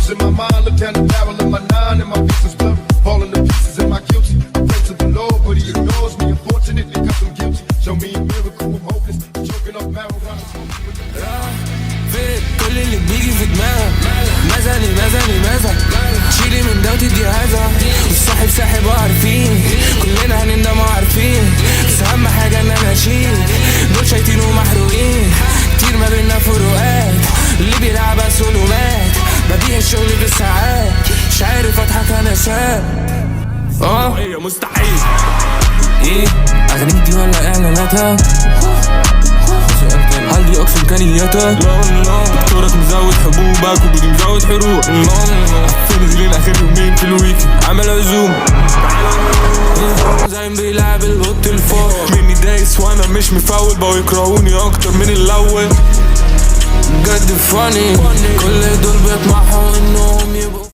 Voices in my mind look down the barrel of my nine, and my vision's blurry, falling to pieces. Am I guilty? I pray to the Lord, but He ignores me. Unfortunately, 'cause I'm guilty. Show me a miracle, I'm hopeless. Choking up marijuana, smoking with the فيك كل اللي بيجي في دماغك ماذا تشيلي من ده وتدي هذا الصاحب ساحب وعارفين كلنا هنندم وعارفين بس اهم حاجة ان انا اشيل دول شايطين ومحروقين كتير ما بينا فروقات اللي بيلعبها سلومات بديع الشغل بالساعات مش عارف اضحك انا ساب هي مستحيل ايه اغانيك دي ولا اعلاناتها هل دي اقصى امكانياتها؟ دكتورك مزود حبوبك وبيجي مزود حروق نازلين اخر يومين في الويك عمل عزوم زي بيلعب البط الفوق مني دايس وانا مش مفاول بقوا يكرهوني اكتر من الاول بجد فاني كل دول بيطمحوا